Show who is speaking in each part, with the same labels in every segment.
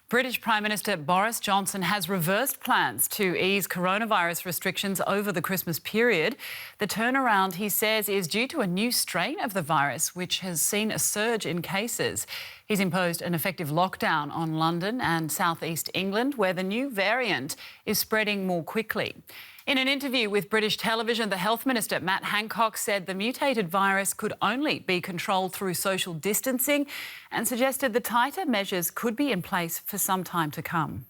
Speaker 1: British Prime Minister Boris Johnson has reversed plans to ease coronavirus restrictions over the Christmas period. The turnaround, he says, is due to a new strain of the virus, which has seen a surge in cases. He's imposed an effective lockdown on London and southeast England, where the new variant is spreading more quickly. In an interview with British television, the Health Minister Matt Hancock said the mutated virus could only be controlled through social distancing and suggested the tighter measures could be in place for some time to come.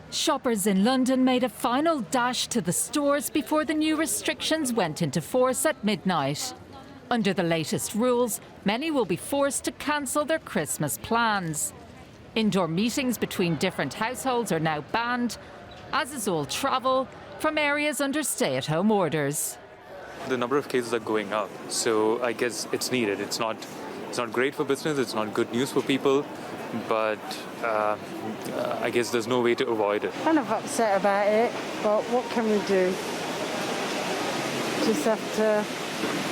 Speaker 2: Shoppers in London made a final dash to the stores before the new restrictions went into force at midnight. Under the latest rules, many will be forced to cancel their Christmas plans. Indoor meetings between different households are now banned, as is all travel from areas under stay-at-home orders.
Speaker 3: The number of cases are going up, so I guess it's needed. It's not great for business, it's not good news for people, but I guess there's no way to avoid it.
Speaker 4: Kind of upset about it, but what can we do? Just have to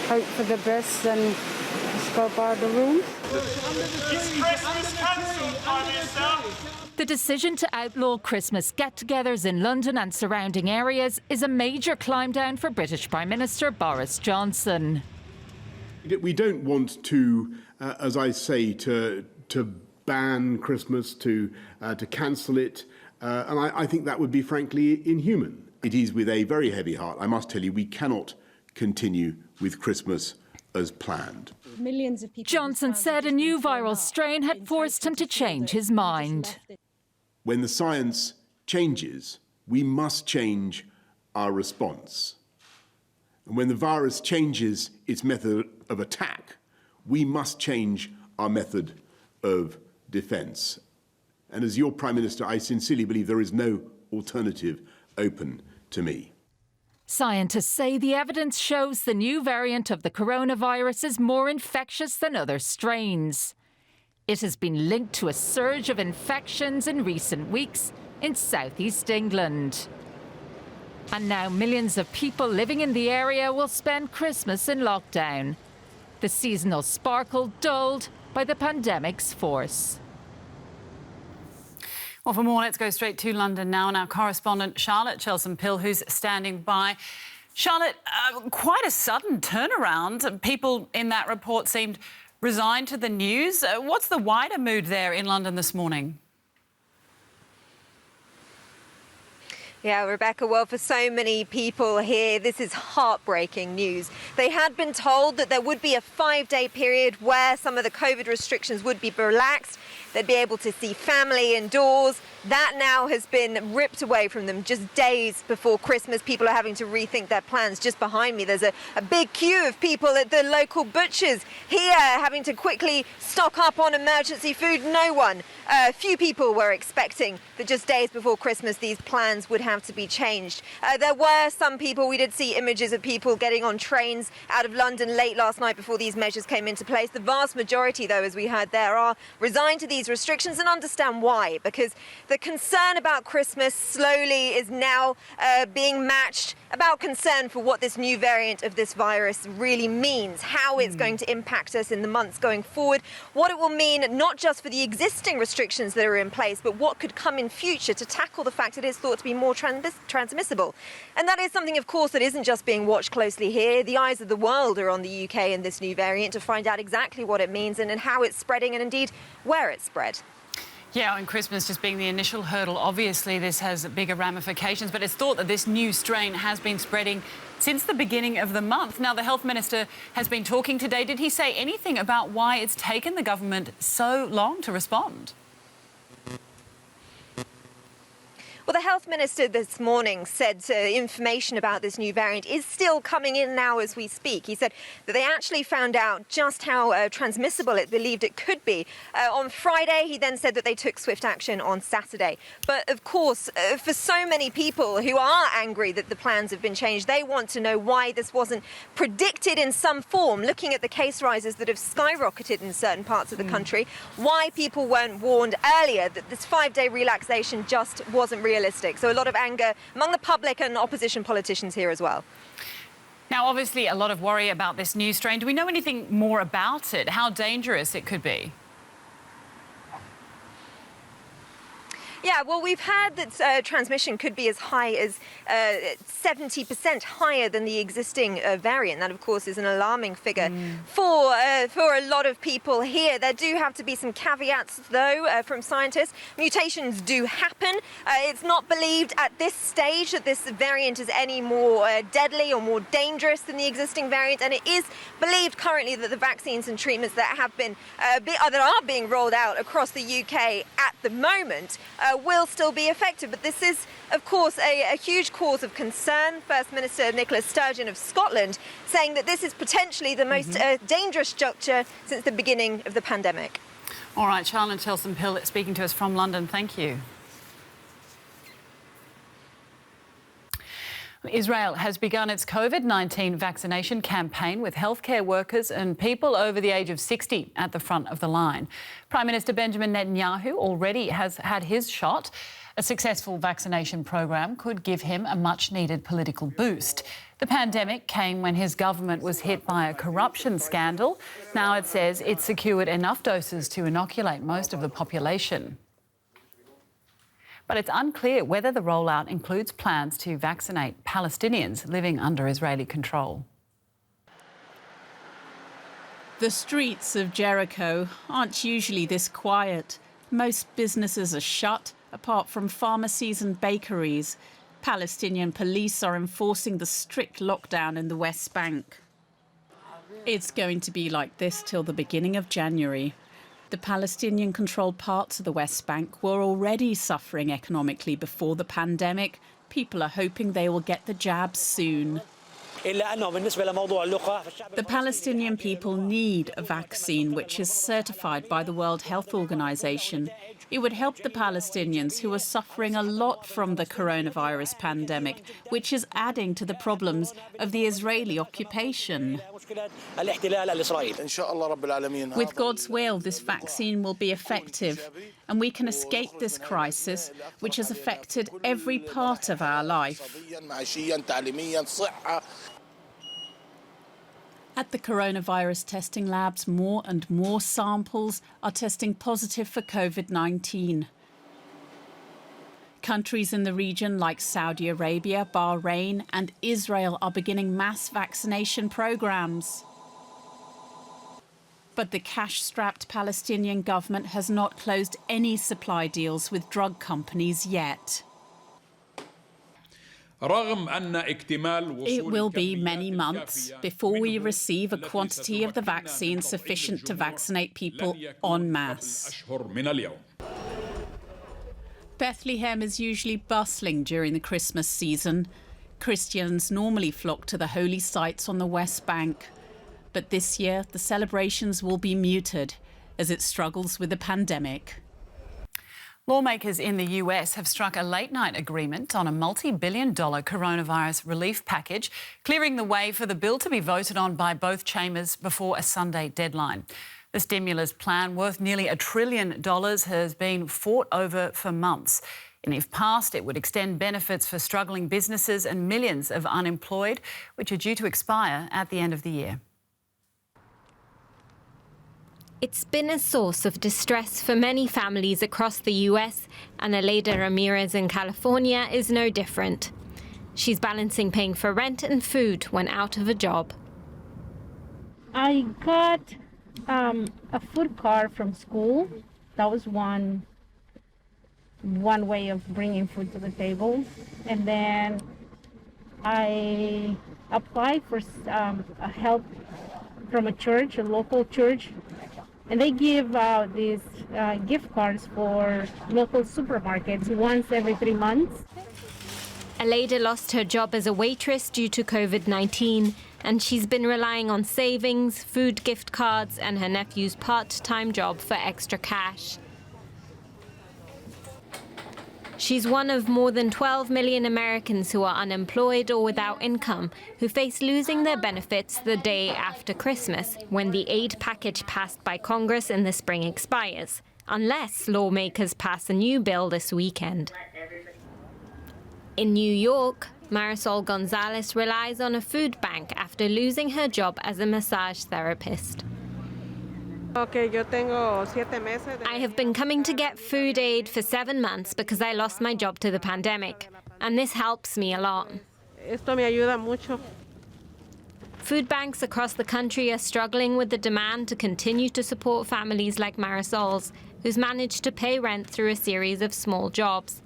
Speaker 4: hope for the best and just go by the rules.
Speaker 5: Is Christmas cancelled, Prime Minister?
Speaker 2: The decision to outlaw Christmas get-togethers in London and surrounding areas is a major climb down for British Prime Minister Boris Johnson.
Speaker 6: We don't want to, as I say, to ban Christmas, to cancel it, and I think that would be frankly inhuman. It is with a very heavy heart, I must tell you, we cannot continue with Christmas as planned.
Speaker 7: Millions of people.
Speaker 2: Johnson said a new viral strain had forced him to change his mind.
Speaker 6: When the science changes, we must change our response. And when the virus changes its method of attack, we must change our method of defence. And as your Prime Minister, I sincerely believe there is no alternative open to me.
Speaker 2: Scientists say the evidence shows the new variant of the coronavirus is more infectious than other strains. It has been linked to a surge of infections in recent weeks in southeast England. And now millions of people living in the area will spend Christmas in lockdown. The seasonal sparkle dulled by the pandemic's force.
Speaker 1: Well, for more, let's go straight to London now, and our correspondent Charlotte Chelsom-Pill, who's standing by. Charlotte, quite a sudden turnaround. People in that report seemed resigned to the news. What's the wider mood there in London this morning?
Speaker 8: Yeah, Rebecca, well, for so many people here, this is heartbreaking news. They had been told that there would be a 5-day period where some of the COVID restrictions would be relaxed. They'd be able to see family indoors. That now has been ripped away from them just days before Christmas. People are having to rethink their plans. Just behind me, there's a big queue of people at the local butchers here having to quickly stock up on emergency food. No one, few people were expecting that just days before Christmas these plans would have to be changed. There were some people, we did see images of people getting on trains out of London late last night before these measures came into place. The vast majority, though, as we heard there, are resigned to these restrictions and understand why, because the concern about Christmas slowly is now being matched about concern for what this new variant of this virus really means, how it's going to impact us in the months going forward, what it will mean not just for the existing restrictions that are in place, but what could come in future to tackle the fact it is thought to be more transmissible. And that is something, of course, that isn't just being watched closely here. The eyes of the world are on the UK and this new variant to find out exactly what it means and how it's spreading and indeed where it's spread.
Speaker 1: Yeah, and Christmas just being the initial hurdle, obviously this has bigger ramifications, but it's thought that this new strain has been spreading since the beginning of the month. Now, the Health Minister has been talking today. Did he say anything about why it's taken the government so long to respond?
Speaker 8: Well, the Health Minister this morning said information about this new variant is still coming in now as we speak. He said that they actually found out just how transmissible it believed it could be on Friday. He then said that they took swift action on Saturday. But of course, for so many people who are angry that the plans have been changed, they want to know why this wasn't predicted in some form, looking at the case rises that have skyrocketed in certain parts of the country, why people weren't warned earlier that this 5-day relaxation just wasn't realistic. So a lot of anger among the public and opposition politicians here as well.
Speaker 1: Now, obviously, a lot of worry about this new strain. Do we know anything more about it, how dangerous it could be?
Speaker 8: Yeah, well, we've heard that transmission could be as high as 70% higher than the existing variant. That, of course, is an alarming figure for a lot of people here. There do have to be some caveats, though, from scientists. Mutations do happen. It's not believed at this stage that this variant is any more deadly or more dangerous than the existing variant, and it is believed currently that the vaccines and treatments that have been that are being rolled out across the UK at the moment will still be effective. But this is, of course, a huge cause of concern. First Minister Nicola Sturgeon of Scotland saying that this is potentially the most dangerous juncture since the beginning of the pandemic.
Speaker 1: All right, Charlotte Chelson-Pill speaking to us from London. Thank you. Israel has begun its COVID-19 vaccination campaign with healthcare workers and people over the age of 60 at the front of the line. Prime Minister Benjamin Netanyahu already has had his shot. A successful vaccination program could give him a much-needed political boost. The pandemic came when his government was hit by a corruption scandal. Now it says it secured enough doses to inoculate most of the population. But it's unclear whether the rollout includes plans to vaccinate Palestinians living under Israeli control.
Speaker 7: The streets of Jericho aren't usually this quiet. Most businesses are shut, apart from pharmacies and bakeries. Palestinian police are enforcing the strict lockdown in the West Bank. It's going to be like this till the beginning of January. The Palestinian-controlled parts of the West Bank were already suffering economically before the pandemic. People are hoping they will get the jabs soon. The Palestinian people need a vaccine which is certified by the World Health Organization. It would help the Palestinians who are suffering a lot from the coronavirus pandemic, which is adding to the problems of the Israeli occupation. With God's will, this vaccine will be effective, and we can escape this crisis, which has affected every part of our life. At the coronavirus testing labs, more and more samples are testing positive for COVID-19. Countries in the region like Saudi Arabia, Bahrain and Israel are beginning mass vaccination programs. But the cash-strapped Palestinian government has not closed any supply deals with drug companies yet. It will be many months before we receive a quantity of the vaccine sufficient to vaccinate people en masse. Bethlehem is usually bustling during the Christmas season. Christians normally flock to the holy sites on the West Bank. But this year, the celebrations will be muted as it struggles with the pandemic.
Speaker 1: Lawmakers in the US have struck a late-night agreement on a multi-billion-dollar coronavirus relief package, clearing the way for the bill to be voted on by both chambers before a Sunday deadline. The stimulus plan, worth nearly $1 trillion, has been fought over for months. And if passed, it would extend benefits for struggling businesses and millions of unemployed, which are due to expire at the end of the year.
Speaker 9: It's been a source of distress for many families across the US, and Aleida Ramirez in California is no different. She's balancing paying for rent and food when out of a job.
Speaker 10: I got a food card from school. That was one way of bringing food to the table. And then I applied for help from a church, a local church. And they give out these gift cards for local supermarkets once every 3 months.
Speaker 9: Aleida lost her job as a waitress due to COVID-19, and she's been relying on savings, food gift cards, and her nephew's part-time job for extra cash. She's one of more than 12 million Americans who are unemployed or without income, who face losing their benefits the day after Christmas, when the aid package passed by Congress in the spring expires, unless lawmakers pass a new bill this weekend. In New York, Marisol Gonzalez relies on a food bank after losing her job as a massage therapist. I have been coming to get food aid for 7 months because I lost my job to the pandemic, and this helps me a lot. Food banks across the country are struggling with the demand to continue to support families like Marisol's, who's managed to pay rent through a series of small jobs.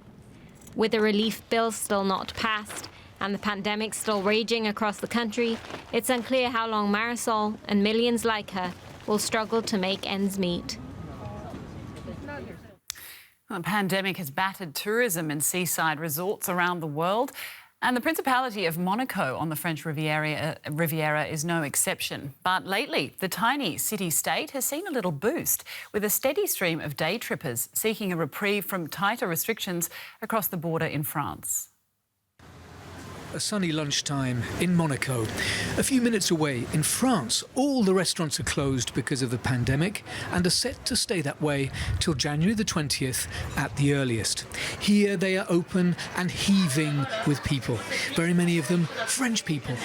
Speaker 9: With a relief bill still not passed and the pandemic still raging across the country, it's unclear how long Marisol and millions like her will struggle to make ends meet.
Speaker 1: The pandemic has battered tourism and seaside resorts around the world, and the Principality of Monaco on the French Riviera is no exception. But lately, the tiny city-state has seen a little boost, with a steady stream of day trippers seeking a reprieve from tighter restrictions across the border in France.
Speaker 11: A sunny lunchtime in Monaco. A few minutes away in France, all the restaurants are closed because of the pandemic and are set to stay that way till January the 20th at the earliest. Here they are open and heaving with people, very many of them French people.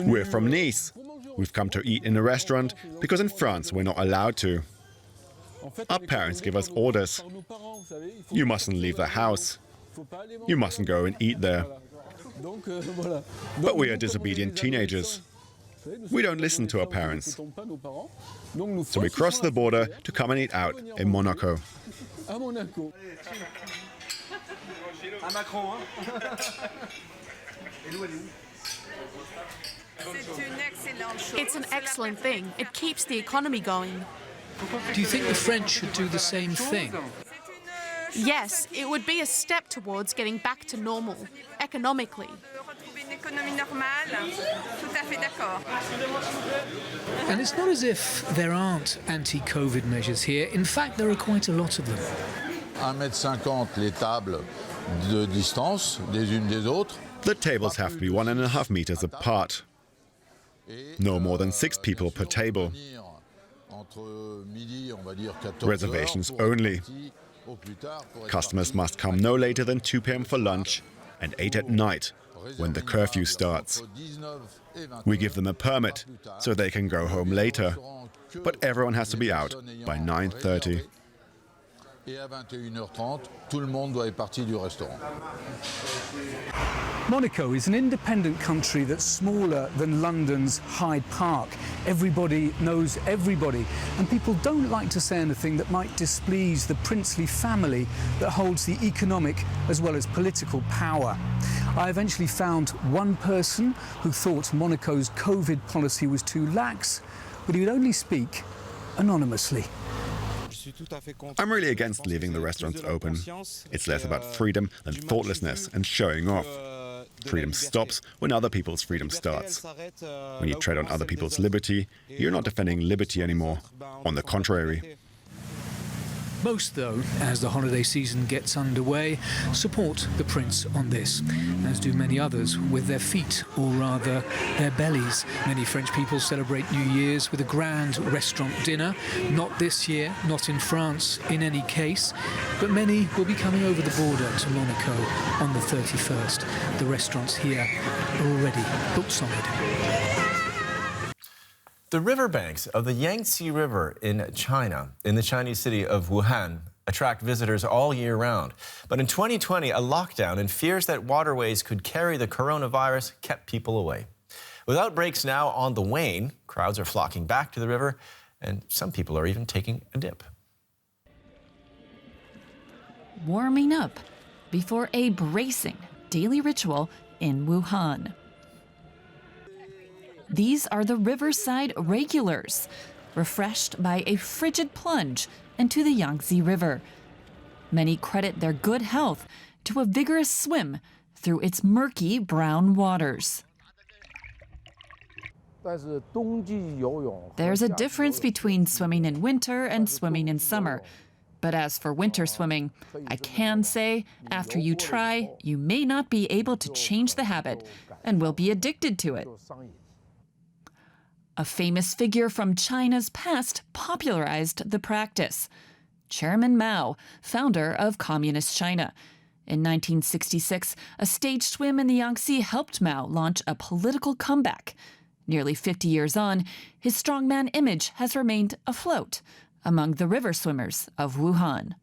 Speaker 12: We're from Nice. We've come to eat in a restaurant because in France we're not allowed to. Our parents give us orders. You mustn't leave the house. You mustn't go and eat there. But we are disobedient teenagers. We don't listen to our parents. So we cross the border to come and eat out in Monaco.
Speaker 13: It's an excellent thing. It keeps the economy going.
Speaker 11: Do you think the French should do the same thing?
Speaker 13: Yes, it would be a step towards getting back to normal, economically.
Speaker 11: And it's not as if there aren't anti-COVID measures here. In fact, there are quite a lot of them.
Speaker 14: 1,50 m les tables de distance des unes des autres.
Speaker 12: The tables have to be 1.5 meters apart. No more than 6 people per table. Reservations only. Customers must come no later than 2 p.m. for lunch and 8 at night, when the curfew starts. We give them a permit so they can go home later, but everyone has to be out by 9:30.
Speaker 14: Et à 21h30, tout le monde doit être parti du restaurant.
Speaker 11: Monaco is an independent country that's smaller than London's Hyde Park. Everybody knows everybody, and people don't like to say anything that might displease the princely family that holds the economic as well as political power. I eventually found one person who thought Monaco's COVID policy was too lax, but he would only speak anonymously.
Speaker 12: I'm really against leaving the restaurants open. It's less about freedom than thoughtlessness and showing off. Freedom stops when other people's freedom starts. When you tread on other people's liberty, you're not defending liberty anymore. On the contrary.
Speaker 11: Most, though, as the holiday season gets underway, support the Prince on this, as do many others with their feet, or rather their bellies. Many French people celebrate New Year's with a grand restaurant dinner. Not this year, not in France in any case, but many will be coming over the border to Monaco on the 31st. The restaurants here are already booked solid.
Speaker 15: The riverbanks of the Yangtze River in China, in the Chinese city of Wuhan, attract visitors all year round. But in 2020, a lockdown and fears that waterways could carry the coronavirus kept people away. With outbreaks now on the wane, crowds are flocking back to the river, and some people are even taking a dip.
Speaker 16: Warming up before a bracing daily ritual in Wuhan. These are the riverside regulars, refreshed by a frigid plunge into the Yangtze River. Many credit their good health to a vigorous swim through its murky brown waters. There's a difference between swimming in winter and swimming in summer. But as for winter swimming, I can say, after you try, you may not be able to change the habit and will be addicted to it. A famous figure from China's past popularized the practice. Chairman Mao, founder of Communist China. In 1966, a staged swim in the Yangtze helped Mao launch a political comeback. Nearly 50 years on, his strongman image has remained afloat among the river swimmers of Wuhan.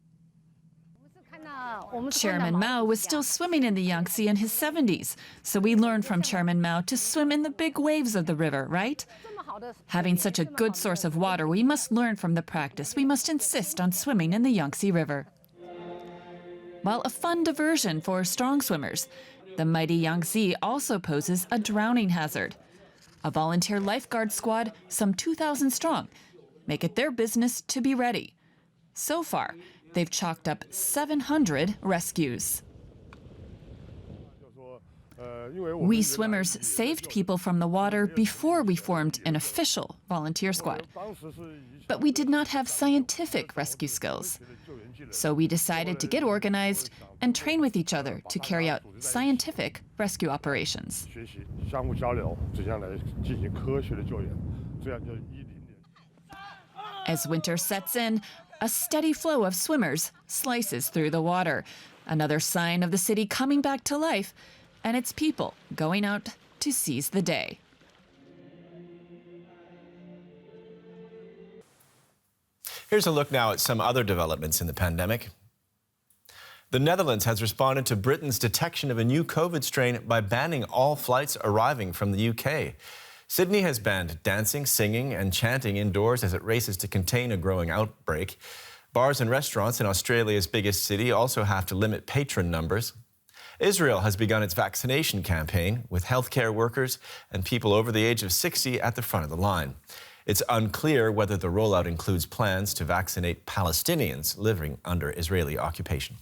Speaker 16: Chairman Mao was still swimming in the Yangtze in his 70s, so we learned from Chairman Mao to swim in the big waves of the river, right? Having such a good source of water, we must learn from the practice. We must insist on swimming in the Yangtze River. While a fun diversion for strong swimmers, the mighty Yangtze also poses a drowning hazard. A volunteer lifeguard squad, some 2,000 strong, make it their business to be ready. So far, they've chalked up 700 rescues. We swimmers saved people from the water before we formed an official volunteer squad. But we did not have scientific rescue skills. So we decided to get organized and train with each other to carry out scientific rescue operations. As winter sets in, a steady flow of swimmers slices through the water, another sign of the city coming back to life and its people going out to seize the day.
Speaker 15: Here's a look now at some other developments in the pandemic. The Netherlands has responded to Britain's detection of a new COVID strain by banning all flights arriving from the UK. Sydney has banned dancing, singing, and chanting indoors as it races to contain a growing outbreak. Bars and restaurants in Australia's biggest city also have to limit patron numbers. Israel has begun its vaccination campaign, with healthcare workers and people over the age of 60 at the front of the line. It's unclear whether the rollout includes plans to vaccinate Palestinians living under Israeli occupation.